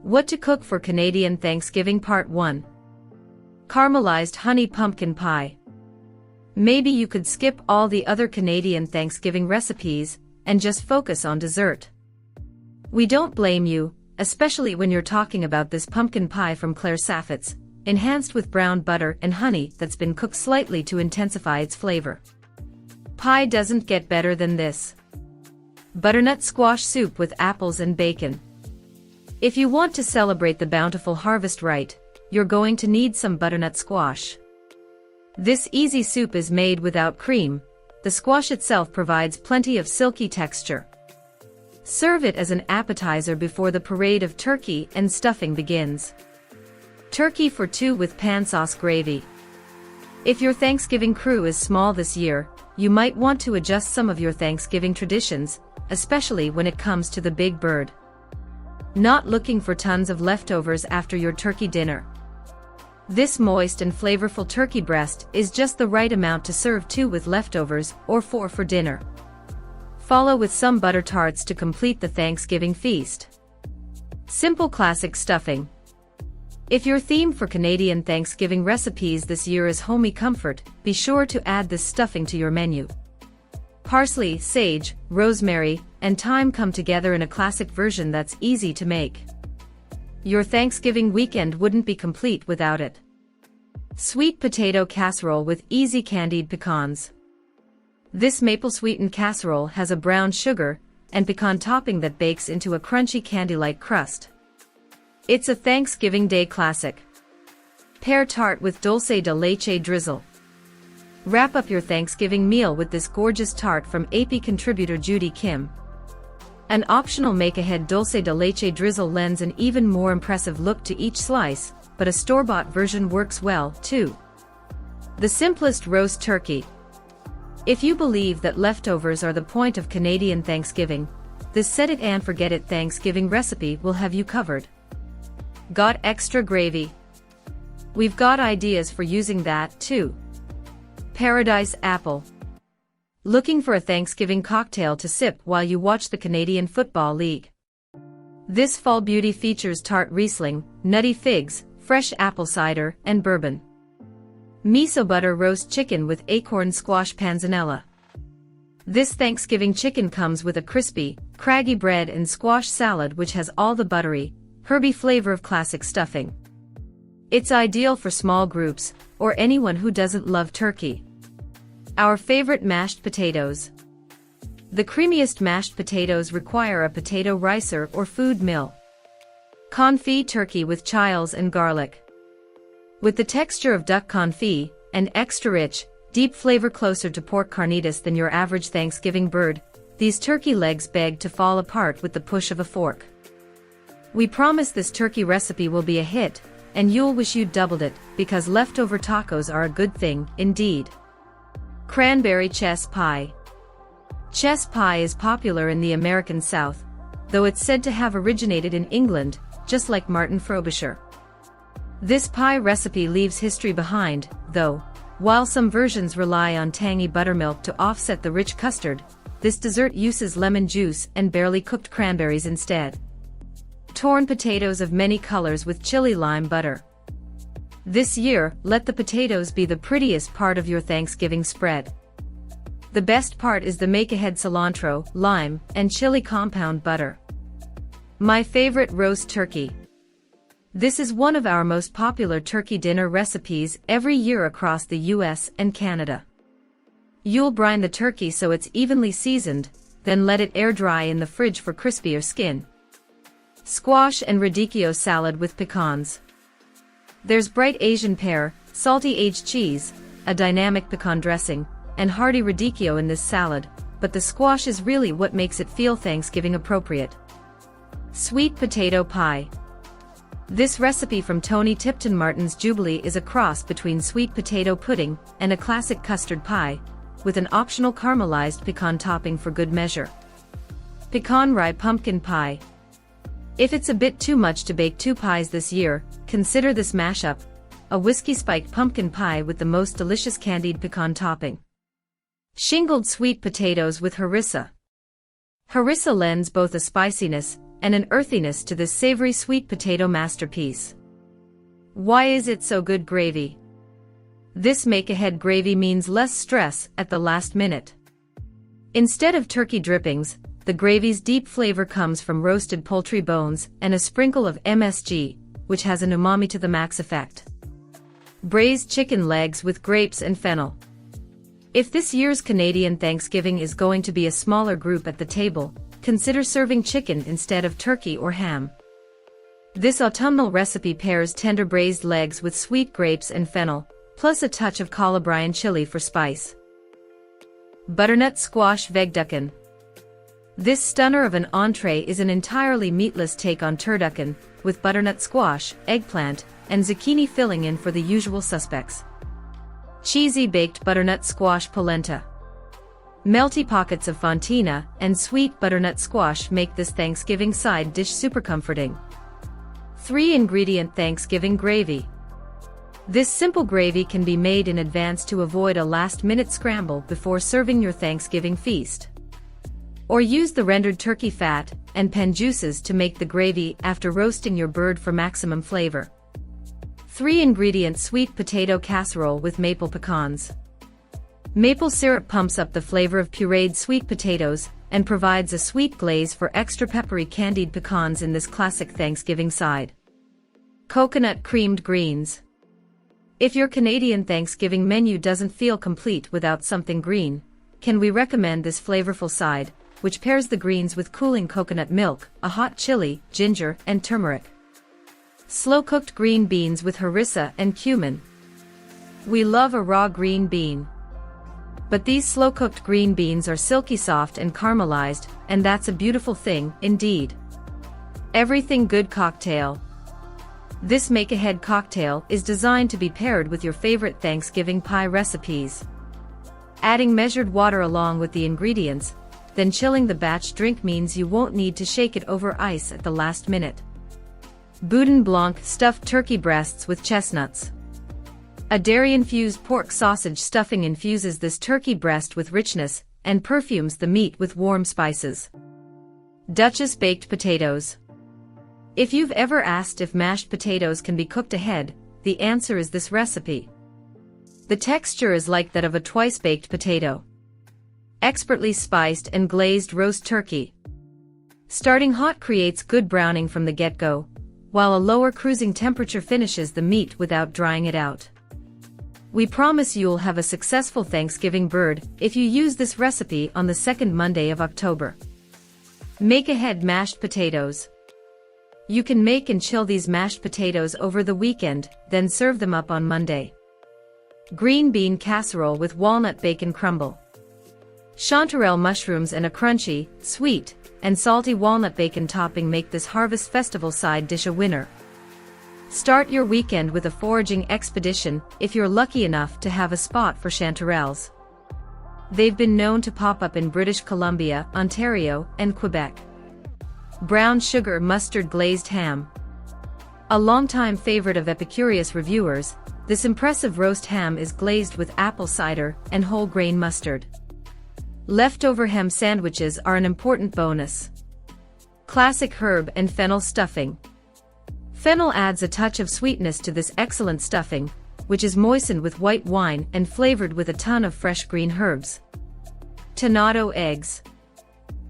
What to cook for Canadian Thanksgiving Part 1. Caramelized honey pumpkin pie. Maybe you could skip all the other Canadian Thanksgiving recipes and just focus on dessert. We don't blame you, especially when you're talking about this pumpkin pie from Claire Saffitz, enhanced with brown butter and honey that's been cooked slightly to intensify its flavor. Pie doesn't get better than this. Butternut squash soup with apples and bacon. If you want to celebrate the bountiful harvest right, you're going to need some butternut squash. This easy soup is made without cream. The squash itself provides plenty of silky texture. Serve it as an appetizer before the parade of turkey and stuffing begins. Turkey for two with pan sauce gravy. If your Thanksgiving crew is small this year, you might want to adjust some of your Thanksgiving traditions, especially when it comes to the big bird. Not looking for tons of leftovers after your turkey dinner. This moist and flavorful turkey breast is just the right amount to serve two with leftovers or four for dinner. Follow with some butter tarts to complete the Thanksgiving feast. Simple classic stuffing. If your theme for Canadian Thanksgiving recipes this year is homey comfort, be sure to add this stuffing to your menu. Parsley, sage, rosemary, and thyme come together in a classic version that's easy to make. Your Thanksgiving weekend wouldn't be complete without it. Sweet potato casserole with easy candied pecans. This maple-sweetened casserole has a brown sugar and pecan topping that bakes into a crunchy candy-like crust. It's a Thanksgiving Day classic. Pear tart with dulce de leche drizzle. Wrap up your Thanksgiving meal with this gorgeous tart from AP contributor Judy Kim. An optional make-ahead dulce de leche drizzle lends an even more impressive look to each slice, but a store-bought version works well, too. The simplest roast turkey. If you believe that leftovers are the point of Canadian Thanksgiving, this set it and forget it Thanksgiving recipe will have you covered. Got extra gravy? We've got ideas for using that, too. Paradise apple. Looking for a Thanksgiving cocktail to sip while you watch the Canadian Football League? This fall beauty features tart Riesling, nutty figs, fresh apple cider, and bourbon. Miso butter roast chicken with acorn squash panzanella. This Thanksgiving chicken comes with a crispy, craggy bread and squash salad which has all the buttery, herby flavor of classic stuffing. It's ideal for small groups, or anyone who doesn't love turkey. Our favorite mashed potatoes. The creamiest mashed potatoes require a potato ricer or food mill. Confit turkey with chiles and garlic. With the texture of duck confit, and extra rich, deep flavor closer to pork carnitas than your average Thanksgiving bird, these turkey legs beg to fall apart with the push of a fork. We promise this turkey recipe will be a hit, and you'll wish you'd doubled it, because leftover tacos are a good thing, indeed. Cranberry chess pie. Chess pie is popular in the American South, though it's said to have originated in England, just like Martin Frobisher. This pie recipe leaves history behind, though. While some versions rely on tangy buttermilk to offset the rich custard, this dessert uses lemon juice and barely cooked cranberries instead. Torn potatoes of many colors with chili lime butter. This year, let the potatoes be the prettiest part of your Thanksgiving spread. The best part is the make-ahead cilantro, lime, and chili compound butter. My favorite roast turkey. This is one of our most popular turkey dinner recipes every year across the US and Canada. You'll brine the turkey so it's evenly seasoned, then let it air dry in the fridge for crispier skin. Squash and radicchio salad with pecans. There's bright Asian pear, salty aged cheese, a dynamic pecan dressing, and hearty radicchio in this salad, but the squash is really what makes it feel Thanksgiving appropriate. Sweet potato pie. This recipe from Tony Tipton Martin's Jubilee is a cross between sweet potato pudding and a classic custard pie, with an optional caramelized pecan topping for good measure. Pecan rye pumpkin pie. If it's a bit too much to bake two pies this year, consider this mashup, a whiskey-spiked pumpkin pie with the most delicious candied pecan topping. Shingled sweet potatoes with harissa. Harissa lends both a spiciness and an earthiness to this savory sweet potato masterpiece. Why is it so good gravy? This make-ahead gravy means less stress at the last minute. Instead of turkey drippings, the gravy's deep flavor comes from roasted poultry bones and a sprinkle of MSG, which has an umami to the max effect. Braised chicken legs with grapes and fennel. If this year's Canadian Thanksgiving is going to be a smaller group at the table, consider serving chicken instead of turkey or ham. This autumnal recipe pairs tender braised legs with sweet grapes and fennel, plus a touch of calabrian chili for spice. Butternut squash vegducken. This stunner of an entree is an entirely meatless take on turducken, with butternut squash, eggplant, and zucchini filling in for the usual suspects. Cheesy baked butternut squash polenta. Melty pockets of fontina and sweet butternut squash make this Thanksgiving side dish super comforting. 3-ingredient Thanksgiving gravy. This simple gravy can be made in advance to avoid a last-minute scramble before serving your Thanksgiving feast. Or use the rendered turkey fat and pen juices to make the gravy after roasting your bird for maximum flavor. 3-ingredient sweet potato casserole with maple pecans. Maple syrup pumps up the flavor of pureed sweet potatoes and provides a sweet glaze for extra peppery candied pecans in this classic Thanksgiving side. Coconut creamed greens. If your Canadian Thanksgiving menu doesn't feel complete without something green, can we recommend this flavorful side, which pairs the greens with cooling coconut milk, a hot chili, ginger, and turmeric. Slow-cooked green beans with harissa and cumin. We love a raw green bean. But these slow-cooked green beans are silky soft and caramelized, and that's a beautiful thing, indeed. Everything good cocktail. This make-ahead cocktail is designed to be paired with your favorite Thanksgiving pie recipes. Adding measured water along with the ingredients, then chilling the batch drink means you won't need to shake it over ice at the last minute. Boudin Blanc stuffed turkey breasts with chestnuts. A dairy-infused pork sausage stuffing infuses this turkey breast with richness and perfumes the meat with warm spices. Duchess baked potatoes. If you've ever asked if mashed potatoes can be cooked ahead, the answer is this recipe. The texture is like that of a twice-baked potato. Expertly spiced and glazed roast turkey. Starting hot creates good browning from the get-go, while a lower cruising temperature finishes the meat without drying it out. We promise you'll have a successful Thanksgiving bird if you use this recipe on the second Monday of October. Make-ahead mashed potatoes. You can make and chill these mashed potatoes over the weekend, then serve them up on Monday. Green bean casserole with walnut bacon crumble. Chanterelle mushrooms and a crunchy, sweet, and salty walnut bacon topping make this Harvest Festival side dish a winner. Start your weekend with a foraging expedition if you're lucky enough to have a spot for chanterelles. They've been known to pop up in British Columbia, Ontario, and Quebec. Brown sugar mustard glazed ham. A longtime favorite of Epicurious reviewers, this impressive roast ham is glazed with apple cider and whole grain mustard. Leftover ham sandwiches are an important bonus. Classic herb and fennel stuffing. Fennel adds a touch of sweetness to this excellent stuffing, which is moistened with white wine and flavored with a ton of fresh green herbs. Tonnato eggs.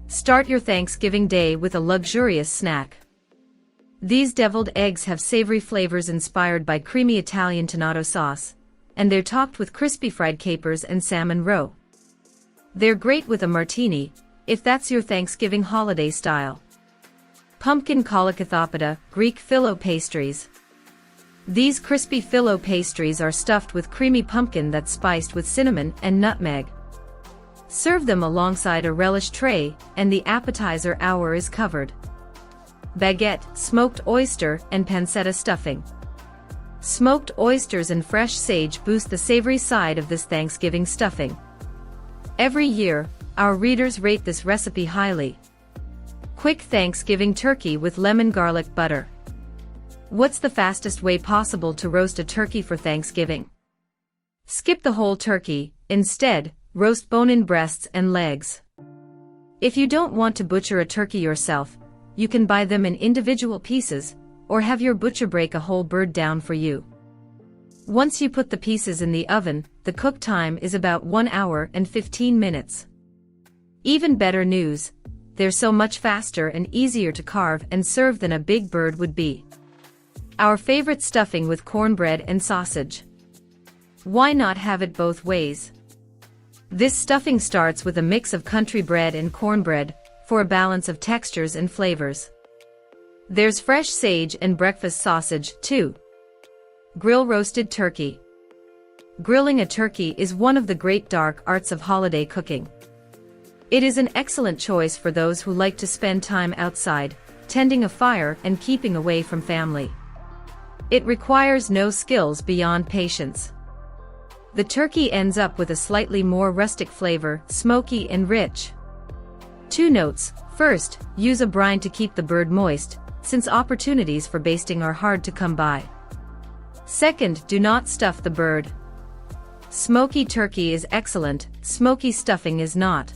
Start your Thanksgiving day with a luxurious snack. These deviled eggs have savory flavors inspired by creamy Italian tonnato sauce, and they're topped with crispy fried capers and salmon roe. They're great with a martini, if that's your Thanksgiving holiday style. Pumpkin kolakathopada, Greek phyllo pastries. These crispy phyllo pastries are stuffed with creamy pumpkin that's spiced with cinnamon and nutmeg. Serve them alongside a relish tray, and the appetizer hour is covered. Baguette, smoked oyster, and pancetta stuffing. Smoked oysters and fresh sage boost the savory side of this Thanksgiving stuffing. Every year, our readers rate this recipe highly. Quick Thanksgiving turkey with lemon garlic butter. What's the fastest way possible to roast a turkey for Thanksgiving? Skip the whole turkey, instead, roast bone-in breasts and legs. If you don't want to butcher a turkey yourself, you can buy them in individual pieces, or have your butcher break a whole bird down for you. Once you put the pieces in the oven, the cook time is about 1 hour and 15 minutes. Even better news, they're so much faster and easier to carve and serve than a big bird would be. Our favorite stuffing with cornbread and sausage. Why not have it both ways? This stuffing starts with a mix of country bread and cornbread, for a balance of textures and flavors. There's fresh sage and breakfast sausage, too. Grill roasted turkey. Grilling a turkey is one of the great dark arts of holiday cooking. It is an excellent choice for those who like to spend time outside, tending a fire and keeping away from family. It requires no skills beyond patience. The turkey ends up with a slightly more rustic flavor, smoky and rich. 2 notes. First, use a brine to keep the bird moist, since opportunities for basting are hard to come by. Second, do not stuff the bird. Smoky turkey is excellent, smoky stuffing is not.